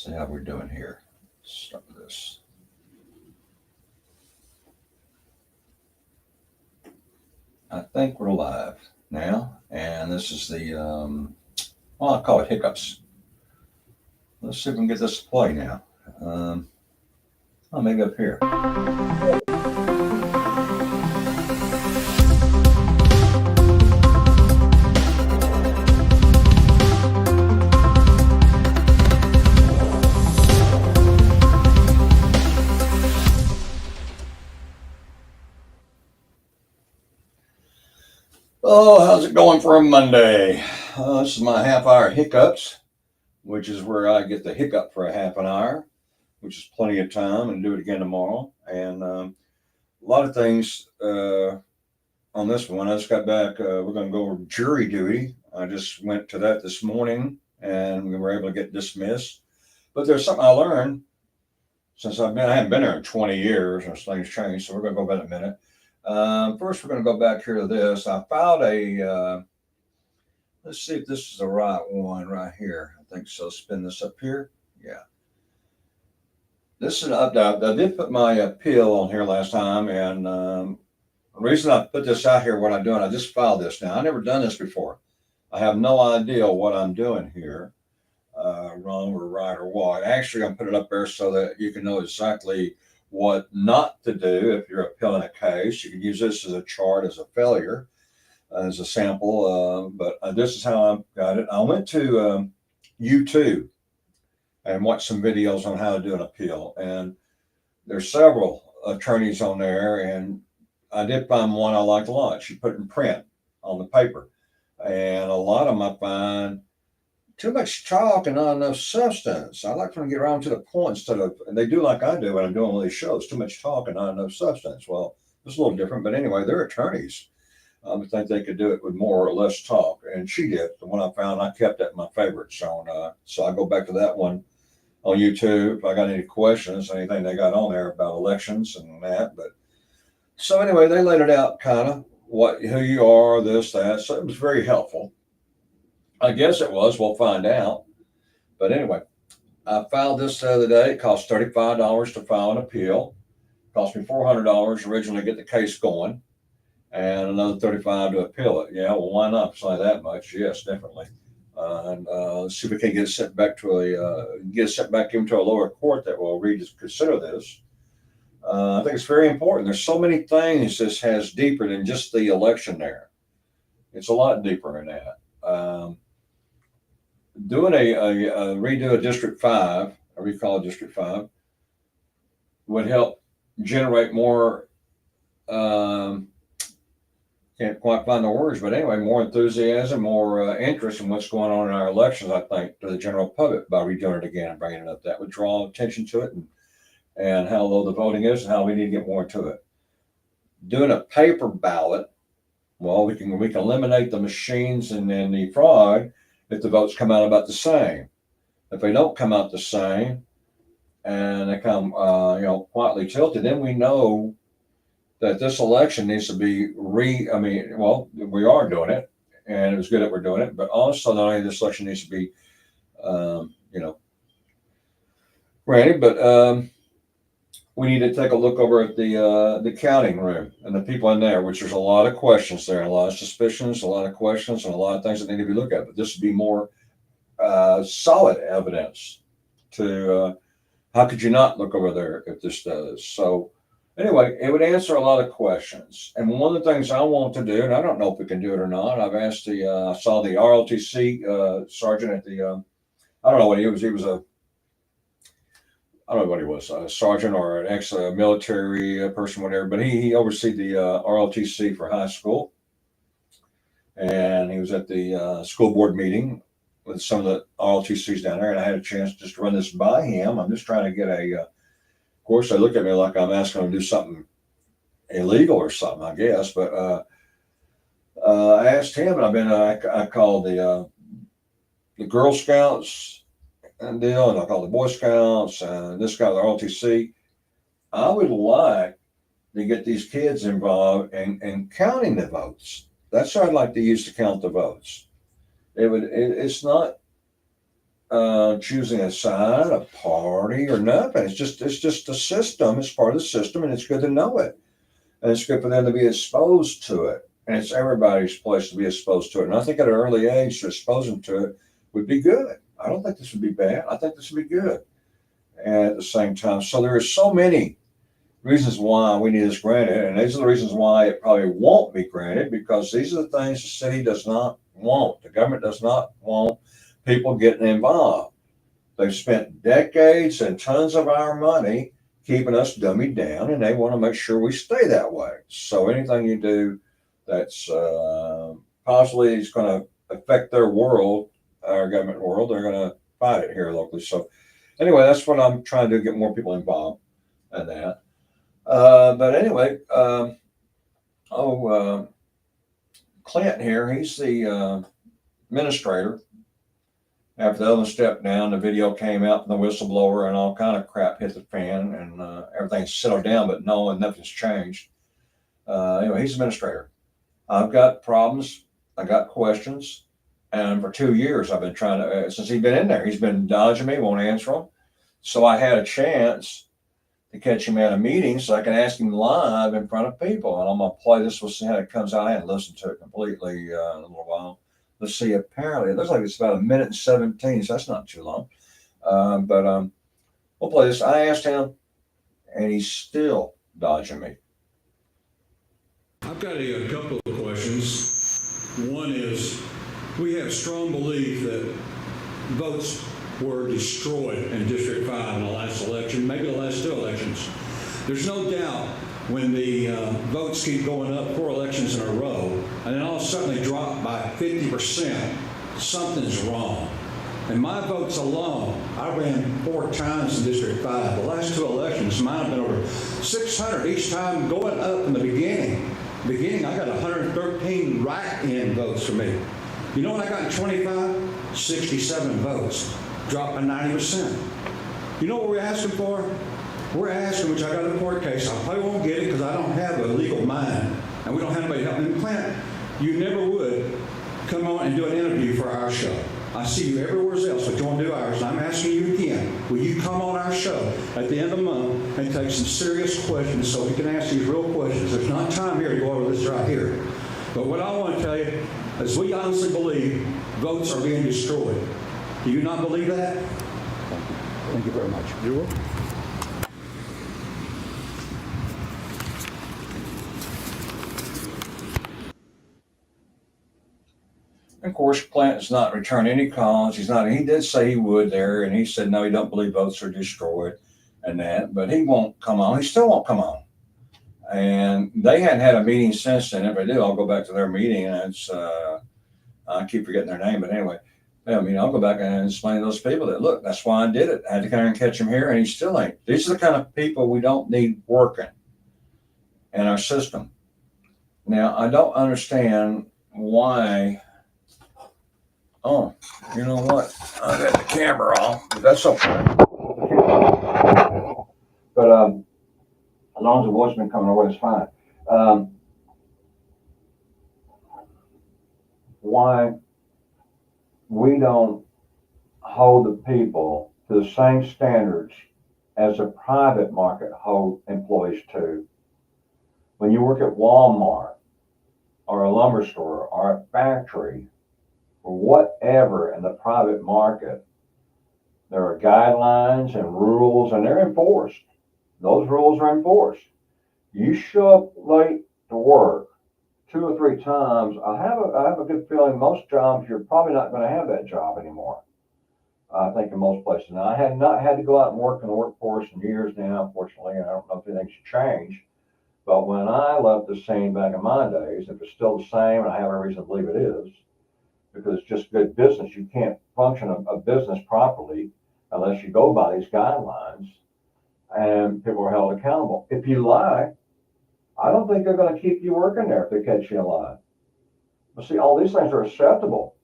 see how we're doing here. Start this. I think we're live now, and this is the well, I call it hiccups. Let's see if we can get this to play now. Oh, maybe up here. Oh, how's it going for a Monday? This is my half-hour hiccups, which is where I get the hiccup for a half an hour, which is plenty of time, and do it again tomorrow. And a lot of things on this one. I just got back. We're going to go over jury duty. I just went to that this morning, and we were able to get dismissed. But there's something I learned since I haven't been there in 20 years, and things changed. So we're going to go back in a minute. First, we're going to go back here to this. I filed a, let's see if this is the right one right here. I think so. Spin this up here. Yeah. This is an update. I did put my appeal on here last time, and the reason I put this out here, what I'm doing, I just filed this now. I've never done this before. I have no idea what I'm doing here, wrong or right or what. Actually, I'm putting it up there so that you can know exactly what not to do if you're appealing a case. You can use this as a chart, as a failure, as a sample. But this is how I got it. I went to YouTube and watched some videos on how to do an appeal. And there's several attorneys on there. And I did find one I liked a lot. She put it in print on the paper. And a lot of them I find too much talk and not enough substance. I like to get around to the point instead of, and they do like I do when I'm doing one of these shows, too much talk and not enough substance. Well, it's a little different, but anyway, they're attorneys. I think they could do it with more or less talk, and she did. The one I found, I kept that in my favorites. So I go back to that one on YouTube if I got any questions, anything they got on there about elections and that. But so anyway, they laid it out kind of who you are, this, that. So it was very helpful. I guess it was. We'll find out. But anyway, I filed this the other day. It cost $35 to file an appeal. It cost me $400 originally to get the case going, and another $35 to appeal it. Yeah, well, why not? It's only that much. Yes, definitely. And let's see if we can get it sent back to into a lower court that will consider this. I think it's very important. There's so many things this has deeper than just the election there. It's a lot deeper than that. Doing a redo a District 5, a recall District 5, would help generate more, can't quite find the words, but anyway, more enthusiasm, more interest in what's going on in our elections, I think, to the general public by redoing it again and bringing it up. That would draw attention to it and how low the voting is and how we need to get more into it. Doing a paper ballot, well, we can eliminate the machines and then the fraud if the votes come out about the same. If they don't come out the same and they come, quietly tilted, then we know that this election needs to be we are doing it, and it was good that we're doing it, but also not only this election needs to be, ready, but we need to take a look over at the counting room and the people in there, which there's a lot of questions there, a lot of suspicions, a lot of questions, and a lot of things that need to be looked at. But this would be more solid evidence to how could you not look over there if this does. So anyway, it would answer a lot of questions. And one of the things I want to do, and I don't know if we can do it or not, I've asked I saw the ROTC sergeant at the, I don't know what he was. He was I don't know what he was, a sergeant or an ex-military person, whatever, but he oversees the ROTC for high school. And he was at the school board meeting with some of the ROTCs down there, and I had a chance just to run this by him. I'm just trying to get of course, they look at me like I'm asking them to do something illegal or something, I guess, but I asked him, and I called the Girl Scouts, and I call the Boy Scouts, and this guy, the ROTC. I would like to get these kids involved in counting the votes. That's what I'd like to use to count the votes. It's not choosing a side, a party, or nothing. It's just a system. It's part of the system, and it's good to know it. And it's good for them to be exposed to it. And it's everybody's place to be exposed to it. And I think at an early age to expose them to it would be good. I don't think this would be bad. I think this would be good. And at the same time, so there are so many reasons why we need this granted, and these are the reasons why it probably won't be granted, because these are the things the city does not want. The government does not want people getting involved. They've spent decades and tons of our money keeping us dummied down, and they want to make sure we stay that way. So anything you do that's possibly is going to affect their world, our government world, they're going to fight it here locally. So anyway, that's what I'm trying to do, get more people involved in that. But anyway, Clint here, he's the administrator. After the other one stepped down, the video came out from the whistleblower, and all kind of crap hit the fan, and everything's settled down, but no, and nothing's changed. Anyway, he's administrator. I've got problems. I got questions. And for 2 years, I've been trying to, since he's been in there, he's been dodging me, won't answer them. So I had a chance to catch him at a meeting so I can ask him live in front of people. And I'm going to play this. We'll see how it comes out. I hadn't listened to it completely in a little while. Let's see. Apparently, it looks like it's about 1:17, so that's not too long. But we'll play this. I asked him, and he's still dodging me. I've got a couple of questions. One is, we have strong belief that votes were destroyed in District 5 in the last election, maybe the last 2 elections. There's no doubt when the votes keep going up 4 elections in a row, and then all of a sudden they drop by 50%, something's wrong. And my votes alone, I ran 4 times in District 5. The last 2 elections, mine have been over 600 each time, going up in the beginning. I got 113 write-in votes for me. You know what I got in 25? 67 votes. Dropped by 90%. You know what we're asking for? We're asking, which I got a court case. I probably won't get it because I don't have a legal mind. And we don't have anybody helping. And Clint, you never would come on and do an interview for our show. I see you everywhere else, but you won't do ours. And I'm asking you again, will you come on our show at the end of the month and take some serious questions so we can ask these real questions? There's not time here to go over this right here. But what I want to tell you is we honestly believe votes are being destroyed. Do you not believe that? Thank you very much. You're welcome. Of course, Clint has not returned any calls. He did say he would there, and he said no, he don't believe votes are destroyed and that, but he won't come on. He still won't come on. And they hadn't had a meeting since then. If I do, I'll go back to their meeting, and it's I keep forgetting their name, but anyway, I mean, I'll go back and explain to those people that, look, that's why I did it. I had to come here and catch him here, and he still ain't. These are the kind of people we don't need working in our system. Now, I don't understand why. Oh, you know what? I got the camera off, but that's okay. But as long as the voice been coming over, it's fine. Why we don't hold the people to the same standards as the private market hold employees to. When you work at Walmart or a lumber store or a factory or whatever in the private market, there are guidelines and rules, and they're enforced. Those rules are enforced. You show up late to work 2 or 3 times, I have a good feeling most jobs you're probably not going to have that job anymore. I think in most places. Now, I have not had to go out and work in the workforce in years now, unfortunately, and I don't know if anything's changed. But when I left the scene back in my days, if it's still the same, and I have every reason to believe it is, because it's just good business. You can't function a business properly unless you go by these guidelines, and people are held accountable. If you lie, I don't think they're going to keep you working there if they catch you in a lie. But see, all these things are acceptable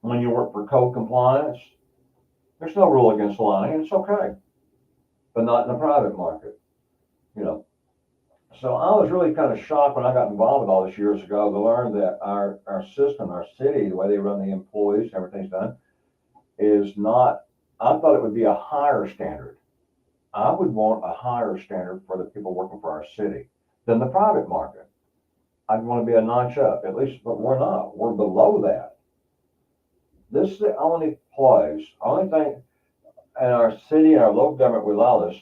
when you work for code compliance. There's no rule against lying. It's okay, but not in the private market, you know. So I was really kind of shocked when I got involved with all this years ago to learn that our system, our city, the way they run the employees, everything's done, is not, I thought it would be a higher standard. I would want a higher standard for the people working for our city than the private market. I'd want to be a notch up, at least, but we're not. We're below that. This is the only place, only thing in our city and our local government we allow this,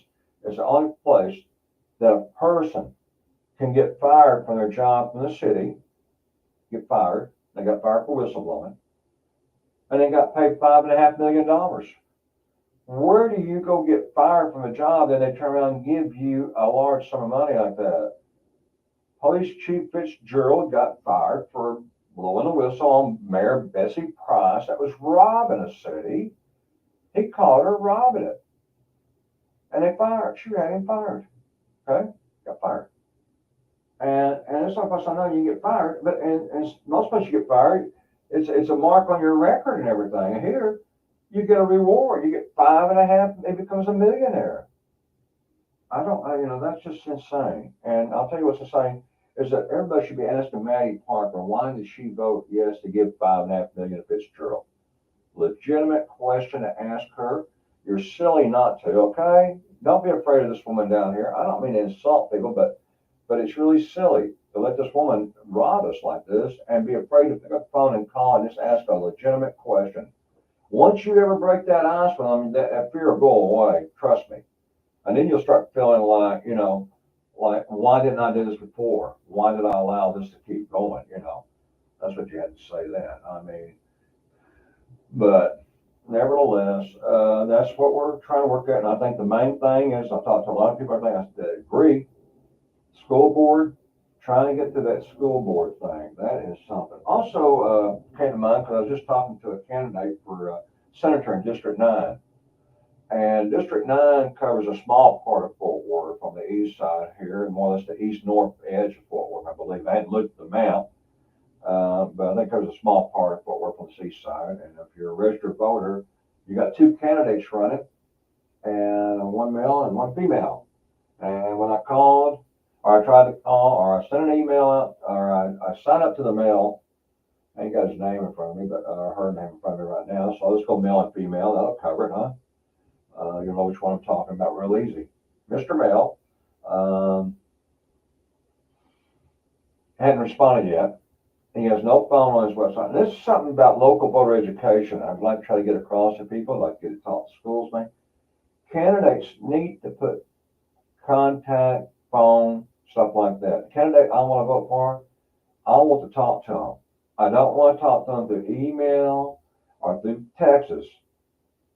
is the only place that a person can get fired from their job from the city, get fired. They got fired for whistleblowing, and they got paid $5.5 million. Where do you go get fired from a job that they turn around and give you a large sum of money like that? Police Chief Fitzgerald got fired for blowing the whistle on Mayor Bessie Price that was robbing a city. He caught her robbing it. And they fired. She had him fired. Okay? Got fired. And it's not a place I know you get fired, but and most places you get fired, it's a mark on your record and everything. And here, you get a reward. You get 5.5, it becomes a millionaire. That's just insane. And I'll tell you what's insane is that everybody should be asking Maddie Parker, why did she vote yes to give $5.5 million to Fitzgerald? Legitimate question to ask her. You're silly not to, okay? Don't be afraid of this woman down here. I don't mean to insult people, but it's really silly to let this woman rob us like this and be afraid to pick up the phone and call and just ask a legitimate question. Once you ever break that ice with them, that fear will go away. Trust me. And then you'll start feeling like, like, why didn't I do this before? Why did I allow this to keep going? That's what you had to say then. But nevertheless, that's what we're trying to work at. And I think the main thing is, I've talked to a lot of people, I agree, school board, trying to get to that school board thing. That is something. Also, came to mind because I was just talking to a candidate for senator in District 9. And District 9 covers a small part of Fort Worth on the east side here, and more or less the east-north edge of Fort Worth, I believe. I hadn't looked at the map, but I think it covers a small part of Fort Worth on the east side. And if you're a registered voter, you got 2 candidates running, and one male and one female. And when I called, or I tried to call, or I sent an email out, or I signed up to the mail, I ain't got his name in front of me, but her name in front of me right now. So let's go male and female. That'll cover it, huh? You'll know which one I'm talking about real easy. Mr. Male hadn't responded yet. He has no phone on his website. And this is something about local voter education I'd like to try to get across to people, I'd like to get it taught to schools. Candidates need to put contact, phone, stuff like that. Candidate I want to vote for, I want to talk to them. I don't want to talk to them through email or through texts.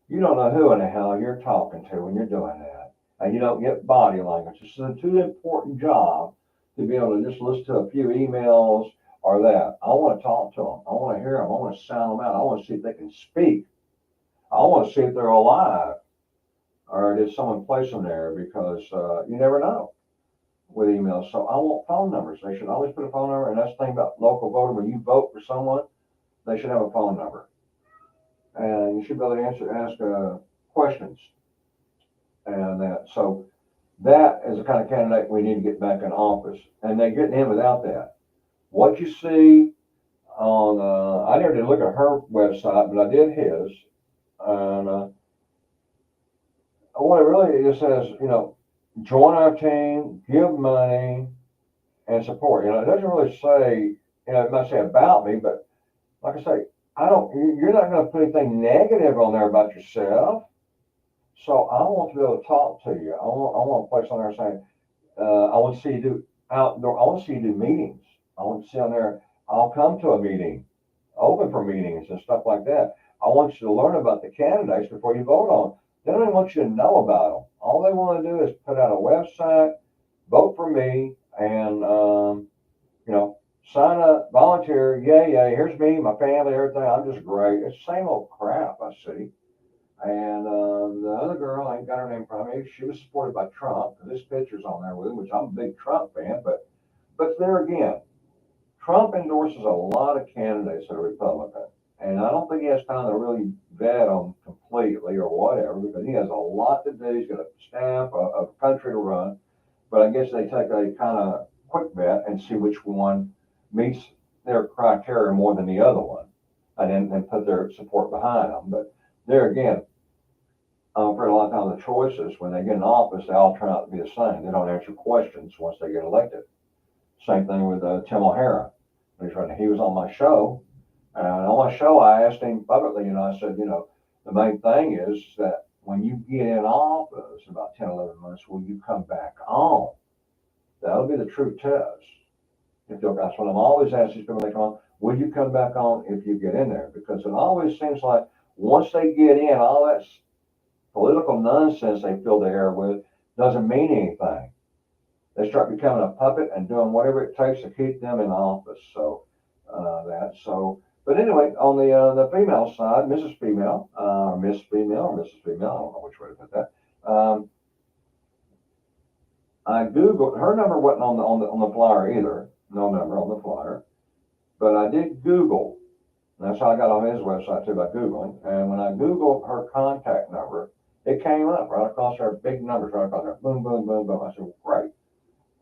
You don't know who in the hell you're talking to when you're doing that. And you don't get body language. It's a too important job to be able to just listen to a few emails or that. I want to talk to them. I want to hear them. I want to sound them out. I want to see if they can speak. I want to see if they're alive, or did someone place them there, because you never know with emails. So I want phone numbers. They should always put a phone number. And that's the thing about local voting. When you vote for someone, they should have a phone number. And you should be able to ask questions. And that. So that is the kind of candidate we need to get back in office. And they're getting in without that. What you see on, I never did look at her website, but I did his. And what it really just says, join our team, give money, and support. It doesn't really say, it might say about me, but like I say, you're not going to put anything negative on there about yourself. So I want to be able to talk to you. I want a place on there saying, I want to see you do outdoor, I want to see you do meetings. I want to see on there, I'll come to a meeting, open for meetings and stuff like that. I want you to learn about the candidates before you vote on them. They don't even want you to know about them. All they want to do is put out a website, vote for me, and, sign up, volunteer, yay, here's me, my family, everything. I'm just great. It's the same old crap I see. And the other girl, I ain't got her name from me, she was supported by Trump. This picture's on there with him, which I'm a big Trump fan. But there again, Trump endorses a lot of candidates that are Republican. And I don't think he has time to really vet them completely or whatever, because he has a lot to do. He's got a staff, a country to run. But I guess they take a kind of quick vet and see which one meets their criteria more than the other one, and then put their support behind them. But there again, for a lot of times the choices, when they get in office, they all turn out to be the same. They don't answer questions once they get elected. Same thing with Tim O'Hara. He was on my show, and on my show, I asked him publicly, I said, the main thing is that when you get in office, about 10, 11 months, will you come back on? That'll be the true test. That's what I'm always asking these people when they come on. Will you come back on if you get in there? Because it always seems like once they get in, all that political nonsense they fill the air with doesn't mean anything. They start becoming a puppet and doing whatever it takes to keep them in office. But anyway, on the female side, Mrs. Female, Miss Female, or Mrs. Female, I don't know which way to put that. I googled her number wasn't on the flyer either. No number on the flyer, but I did Google. And that's how I got on his website too, by Googling. And when I Googled her contact number, it came up right across her, big numbers right across there. Boom, boom, boom, boom. I said, well, great.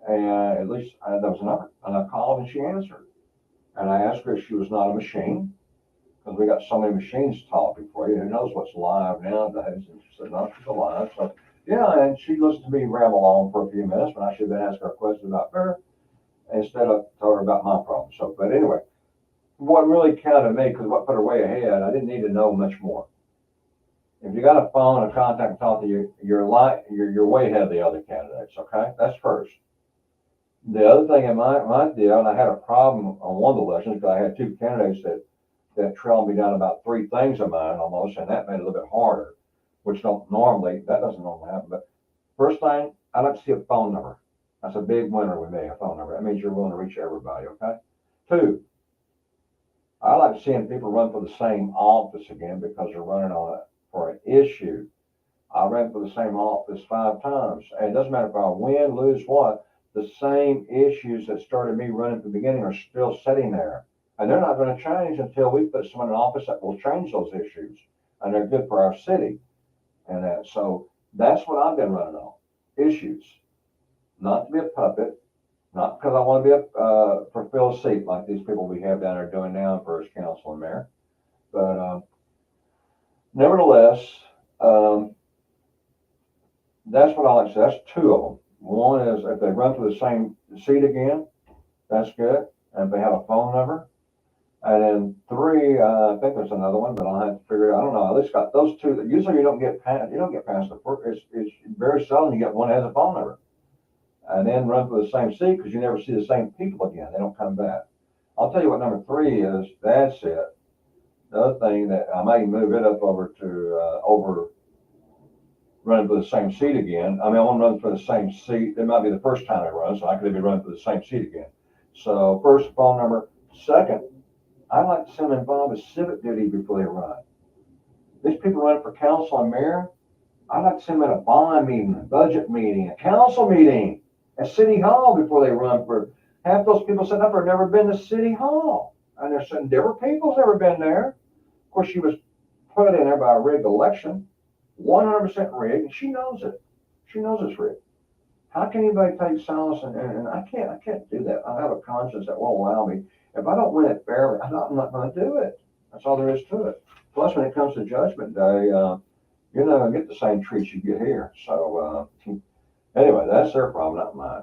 And at least there was a number. And I called and she answered. And I asked her if she was not a machine, because we got so many machines talking for you. Who knows what's live nowadays? And she said, no, she's alive. So, yeah, and she listened to me ramble on for a few minutes when I should have been asking her a question about her instead of telling her about my problem. So, but anyway, what really counted me, because what put her way ahead, I didn't need to know much more. If you got a phone, a contact, and talk to you, you're way ahead of the other candidates. Okay, that's first. The other thing in my deal, and I had a problem on one of the elections because I had two candidates that trailed me down about three things of mine almost, and that made it a little bit harder, which doesn't normally happen. But first thing, I like to see a phone number. That's a big winner with me, a phone number. That means you're willing to reach everybody. Okay. Two, I like seeing people run for the same office again because they're running for an issue. I ran for the same office 5 times. And it doesn't matter if I win, lose, what, the same issues that started me running from the beginning are still sitting there. And they're not going to change until we put someone in office that will change those issues. And they're good for our city. And so that's what I've been running on. Issues. Not to be a puppet. Not because I want to be for Phil's seat like these people we have down there doing now in First Council and Mayor. But nevertheless, that's what I like to say. That's 2 of them. One is if they run for the same seat again, that's good. And if they have a phone number. And then 3, I think there's another one, but I'll have to figure it out. I don't know. I at least got those 2 that usually you don't get past the first. It's very seldom you get one that has a phone number. And then run for the same seat because you never see the same people again. They don't come back. I'll tell you what number 3 is. That's it. The other thing that I might move it up over to running for the same seat again. I mean, I want to run for the same seat. It might be the first time I run, so I could be running for the same seat again. So first, phone number. Second, I'd like to see them involved with civic duty before they run. These people running for council and mayor, I'd like to see them at a bond meeting, a budget meeting, a council meeting, at City Hall before they run for. Half those people sitting up there have never been to City Hall. And they're saying different people's never been there. Of course, she was put in there by a rigged election, 100% rigged, and she knows it. She knows it's rigged. How can anybody take solace? And I can't do that. I have a conscience that won't allow me. If I don't win it fairly, I'm not going to do it. That's all there is to it. Plus, when it comes to Judgment Day, you're not going to get the same treats you get here. So anyway, that's their problem, not mine.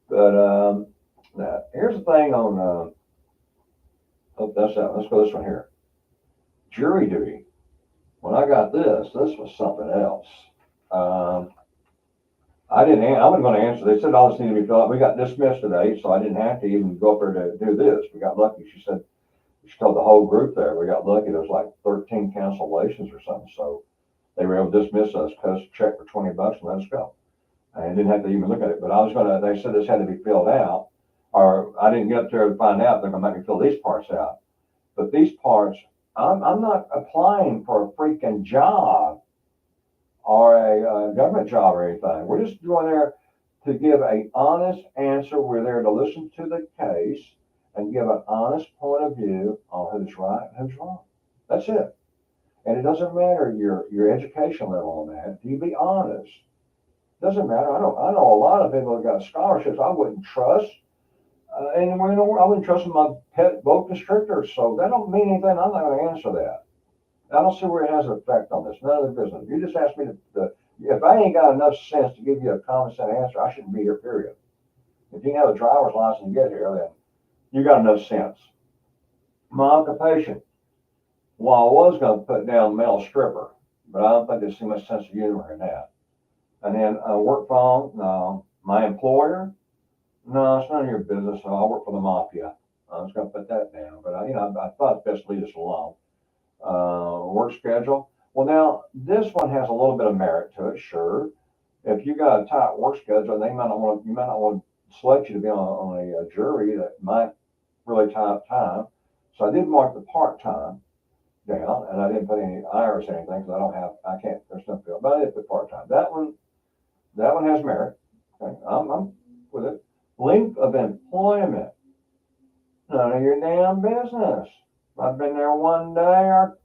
But now, here's the thing on. That's out. Let's go this one here. Jury duty. When I got this was something else. I wasn't going to answer. They said all this needed to be filled out. We got dismissed today, so I didn't have to even go up there to do this. We got lucky. She told the whole group there. We got lucky. There was like 13 cancellations or something. So they were able to dismiss us, cut us a check for $20 and let us go. I didn't have to even look at it. But they said this had to be filled out, or I didn't get up there to find out. They're going to make me fill these parts out. But these parts, I'm not applying for a freaking job or a government job or anything. We're just going there to give an honest answer. We're there to listen to the case and give an honest point of view on who's right and who's wrong. That's it. And it doesn't matter your education level on that. You be honest. Doesn't matter. I know a lot of people that got scholarships I wouldn't trust anywhere in the world. I wouldn't trust my pet vote districtors. So that don't mean anything. I'm not going to answer that. I don't see where it has an effect on this. None of the business. You just asked me if I ain't got enough sense to give you a common sense answer, I shouldn't be here, period. If you have a driver's license and get here, then you got enough sense. My occupation. Well, I was going to put down male stripper, but I don't think there's too much sense of humor in that. And then work phone, no. My employer, no, it's none of your business. I work for the mafia. I was going to put that down, but I thought best to leave this alone. Work schedule. Well, now this one has a little bit of merit to it, sure. If you got a tight work schedule, you might not want to select you to be on a jury that might really tie up time. So I did mark the part time down, and I didn't put any hours or anything because I can't. There's no field, but I did put part time. That one has merit. Okay, I'm with it. Length of employment. None of your damn business. I've been there 1 day or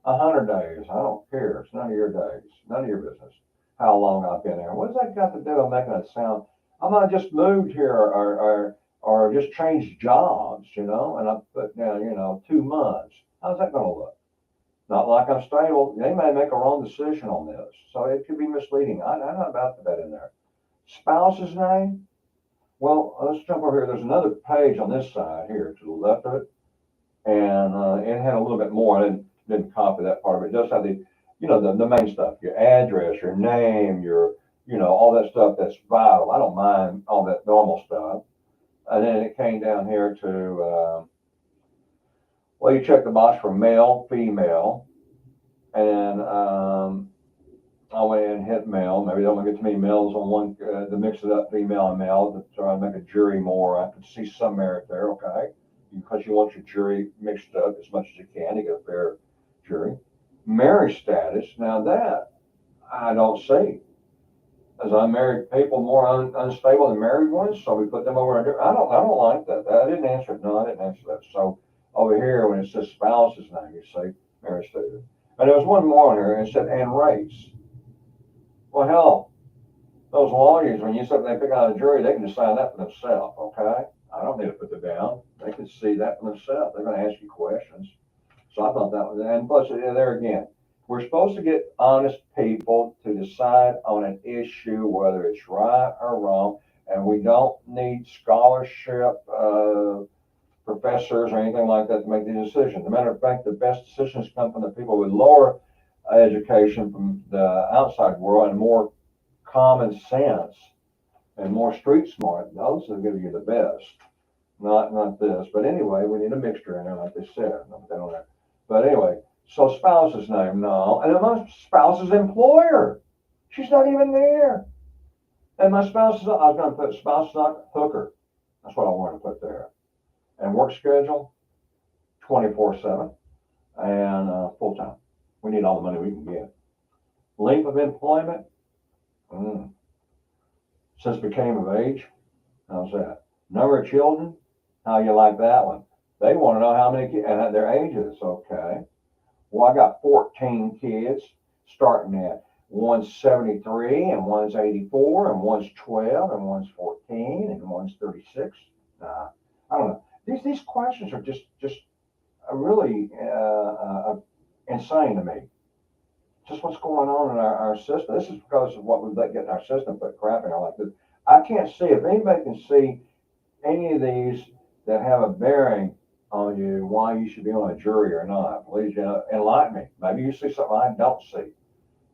100 days. I don't care. It's none of your days. None of your business. How long I've been there. What's that got to do with making it sound? I might have just moved here or just changed jobs, and I put down, 2 months. How's that going to look? Not like I'm stable. They may make a wrong decision on this. So it could be misleading. I'm not about to put that in there. Spouse's name? Well, let's jump over here. There's another page on this side here to the left of it. And it had a little bit more. I didn't copy that part of it. It does have the main stuff, your address, your name, all that stuff that's vital. I don't mind all that normal stuff. And then it came down here to, you check the box for male, female. And I went in and hit male. Maybe they don't get too many males on one to mix it up, female and male, to try and make a jury more. I could see some merit there, okay? Because you want your jury mixed up as much as you can to get a fair jury. Marriage status, now that I don't see. As unmarried people more unstable than married ones, so we put them over under. I don't like that. I didn't answer it. No, I didn't answer that. So over here, when it says spouse's name, you say marriage status. And there was one more on here, and it said and race. Well, hell, those lawyers, when you said they pick out a jury, they can decide that for themselves, okay? I don't need to put it down. They can see that for themselves. They're going to ask you questions. So I thought that was, and plus, there again, we're supposed to get honest people to decide on an issue, whether it's right or wrong, and we don't need scholarship professors or anything like that to make these decisions. As a matter of fact, the best decisions come from the people with lower education from the outside world and more common sense and more street smart. Those will give you the best. Not this. But anyway, we need a mixture in there, like they said. But anyway, so spouse's name, no. And then my spouse's employer. She's not even there. And my spouse I was going to put spouse hooker. That's what I wanted to put there. And work schedule, 24/7 and full time. We need all the money we can get. Length of employment, since became of age. How's that? Number of children, how you like that one? They want to know how many kids and their ages. Okay. Well, I got 14 kids, starting at one's 73 and one's 84 and one's 12 and one's 14 and one's 36. I don't know. These questions are just really insane to me. Just what's going on in our system. This is because of what we let get in our system, put crap in there like this. I can't see, if anybody can see any of these that have a bearing on you, why you should be on a jury or not. Please enlighten me. Maybe you see something I don't see.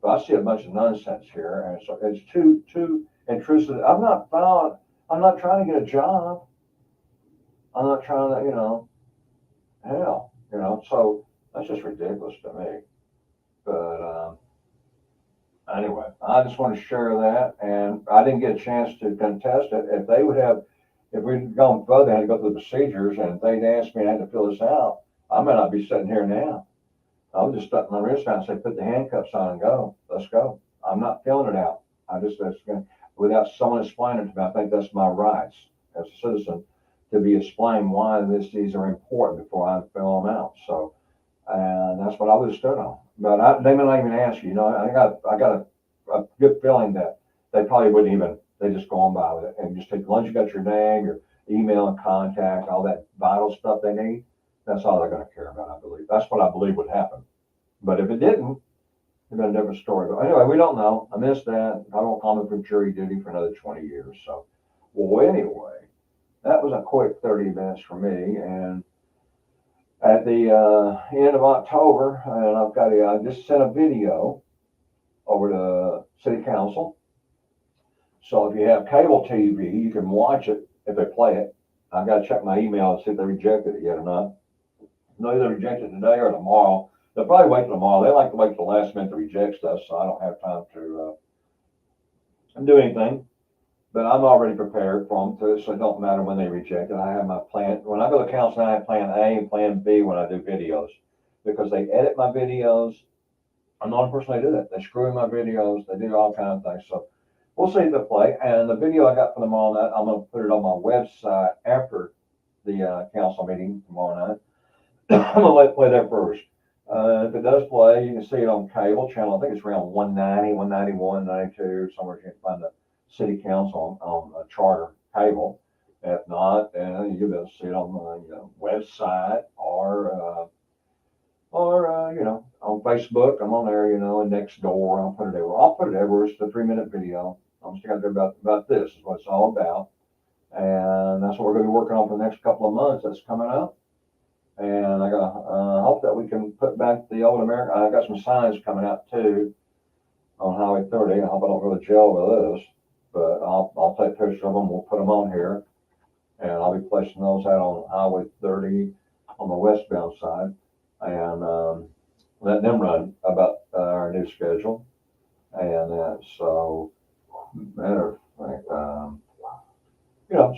But I see a bunch of nonsense here, and so it's too intrusive. I'm not trying to get a job. I'm not trying to, so that's just ridiculous to me. But anyway, I just want to share that, and I didn't get a chance to contest it. If we'd gone further, I had to go through the procedures, and they'd asked me, I had to fill this out, I may not be sitting here now. I would just stuck my wrist out and say, put the handcuffs on and go. Let's go. I'm not filling it out. Without someone explaining to me, I think that's my rights as a citizen to be explained why these are important before I fill them out. So, and that's what I would have stood on. But they may not even ask you. I got a good feeling that they probably wouldn't even. They just go on by with it and just take. Once you got your name, your email and contact, all that vital stuff they need, that's all they're going to care about. I believe that's what I believe would happen. But if it didn't, it'd been a different story. But anyway, we don't know. I missed that. I don't come in for jury duty for another 20 years. So, well, anyway, that was a quick 30 minutes for me. And at the end of October, and I just sent a video over to City Council. So if you have cable TV, you can watch it if they play it. I've got to check my email and see if they rejected it yet or not. No, either reject it today or tomorrow. They'll probably wait till tomorrow. They like to wait till the last minute to reject stuff, so I don't have time to do anything. But I'm already prepared for them, so it don't matter when they reject it. I have my plan. When I go to council, I have plan A and plan B when I do videos, because they edit my videos. I'm not the person they do that. They screw in my videos. They do all kinds of things. So we'll see if they play. And the video I got for tomorrow night, I'm going to put it on my website after the council meeting tomorrow night. I'm going to let it play there first. If it does play, you can see it on cable channel. I think it's around 190, 191, 92, somewhere you can find the city council on a charter cable. If not, then you'll be able to see it on the website or on Facebook. I'm on there, and next door. I'll put it everywhere. I'll put it everywhere. It's a 3-minute video. I'm just going to go about this is what it's all about. And that's what we're going to be working on for the next couple of months. That's coming up. And I got hope that we can put back the old America. I got some signs coming out too on Highway 30. I hope I don't go to jail with those, but I'll take pictures of them. We'll put them on here, and I'll be placing those out on Highway 30 on the westbound side, and let them run about our new schedule. And so, matter of fact,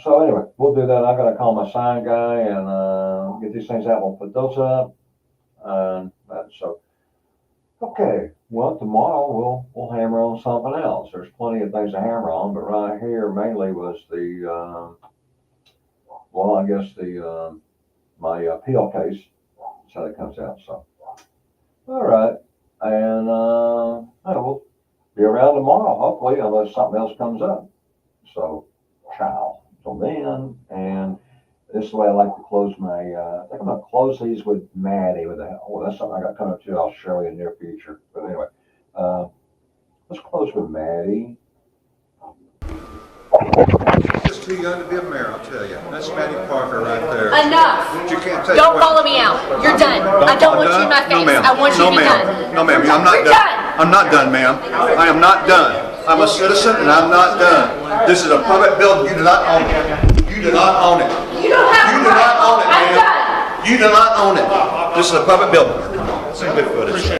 so anyway, we'll do that. I got to call my sign guy and get these things out. We'll put those up. So, okay. Well, tomorrow we'll hammer on something else. There's plenty of things to hammer on, but right here mainly was my appeal case. That's how that comes out. So, all right, and we'll be around tomorrow, hopefully, unless something else comes up. So, ciao. Till then, and this is the way I like to close my, I think I'm going to close these with Maddie that's something I got coming up too. I'll show you in the near future. But anyway, let's close with Maddie. Just too young to be a mayor, I'll tell you. That's Maddie Parker right there. Enough. You can't take Don't follow me out. You're done. I don't want you in my face. No, ma'am. I want you to be done. No, ma'am. I'm not You're done. I'm not done, ma'am. I am not done. I'm a citizen and I'm not done. This is a public building. You do not own it. You do not own it. You don't have You do not own it, I'm ma'am. done. You do not own it. This is a public building. See good footage.